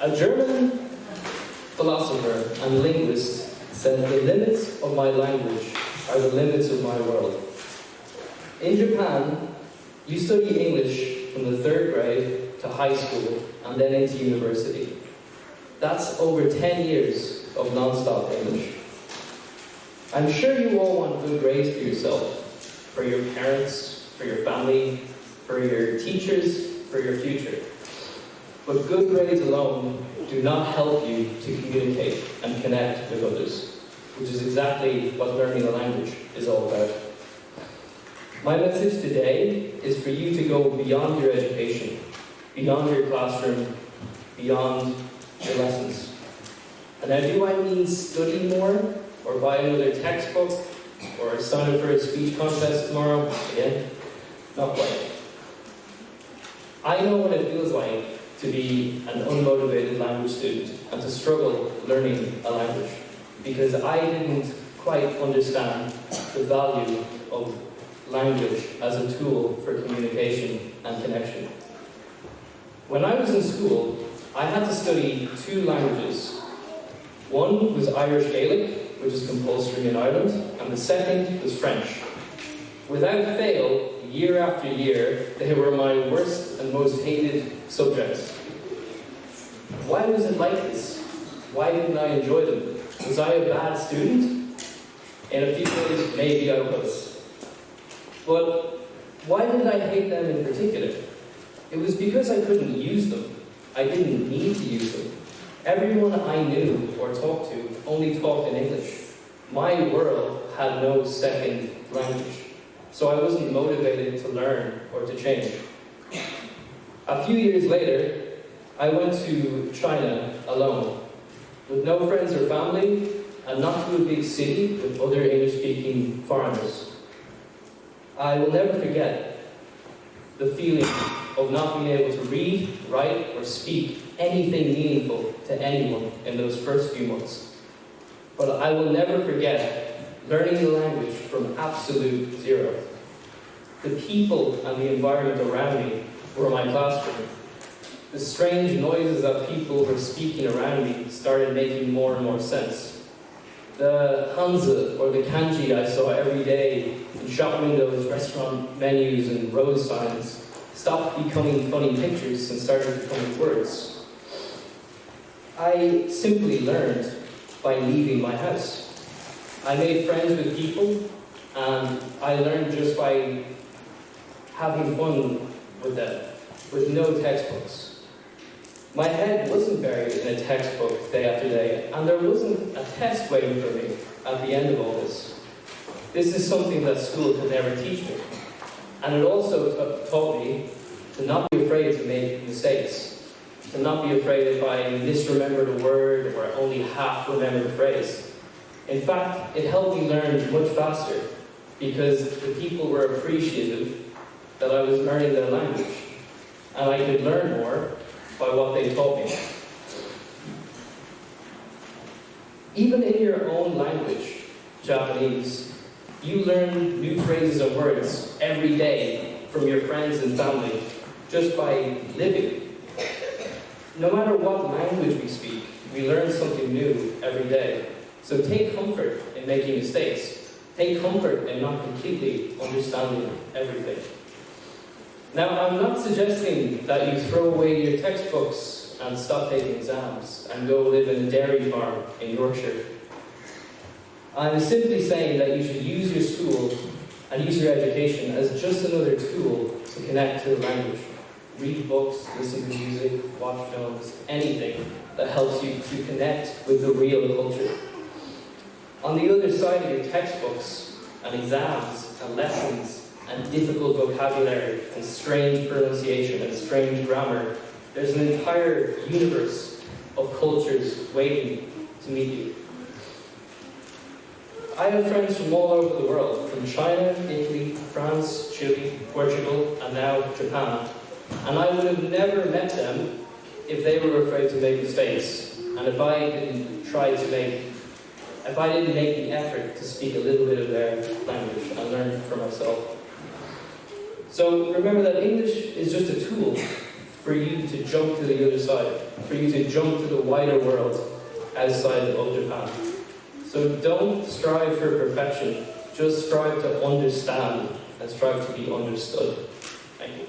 A German philosopher and linguist said, "The limits of my language are the limits of my world." In Japan, you study English from the 3rd grade to high school and then into university. That's over 10 years of non-stop English. I'm sure you all want good grades for yourself, for your parents, for your family, for your teachers, for your future. But good grades alone do not help you to communicate and connect with others, which is exactly what learning a language is all about. My message today is for you to go beyond your education, beyond your classroom, beyond your lessons. And now, do I mean study more, or buy another textbook, or sign up for a speech contest tomorrow? Yeah, not quite. I know what it feels like to be an unmotivated language student and to struggle learning a language, because I didn't quite understand the value of language as a tool for communication and connection. When I was in school, I had to study 2 languages. One was Irish Gaelic, which is compulsory in Ireland, and the second was French. Without fail, year after year, they were my worst and most hated subjects. Why was it like this? Why didn't I enjoy them? Was I a bad student? In a few ways, maybe I was. But why did I hate them in particular? It was because I couldn't use them. I didn't need to use them. Everyone I knew or talked to only talked in English. My world had no second language, so I wasn't motivated to learn or to change. A few years later, I went to China alone, with no friends or family, and not to a big city with other English-speaking foreigners. I will never forget the feeling of not being able to read, write, or speak anything meaningful to anyone in those first few months. But I will never forget learning the language from absolute zero. The people and the environment around me were my classroom. The strange noises that people were speaking around me started making more and more sense. The Hanzi or the kanji I saw every day in shop windows, restaurant menus, and road signs stopped becoming funny pictures and started becoming words. I simply learned by leaving my house. I made friends with people, and I learned just by having fun with them, with no textbooks. My head wasn't buried in a textbook day after day, and there wasn't a test waiting for me at the end of all this. This is something that school could never teach me. And it also taught me to not be afraid to make mistakes, to not be afraid if I misremembered a word or only half remembered a phrase. In fact, it helped me learn much faster because the people were appreciative that I was learning their language, and I could learn more by what they taught me. Even in your own language, Japanese, you learn new phrases and words every day from your friends and family just by living. No matter what language we speak, we learn something new every day. So take comfort in making mistakes. Take comfort in not completely understanding everything. Now, I'm not suggesting that you throw away your textbooks and stop taking exams and go live in a dairy farm in Yorkshire. I'm simply saying that you should use your school and use your education as just another tool to connect to the language. Read books, listen to music, watch films, anything that helps you to connect with the real culture. On the other side of your textbooks and exams and lessons and difficult vocabulary and strange pronunciation and strange grammar, there's an entire universe of cultures waiting to meet you. I have friends from all over the world, from China, Italy, France, Chile, Portugal, and now Japan. And I would have never met them if they were afraid to make mistakes, and if I didn't make the effort to speak a little bit of their language and learn for myself. So remember that English is just a tool for you to jump to the other side, for you to jump to the wider world outside of Japan. So don't strive for perfection, just strive to understand and strive to be understood. Thank you.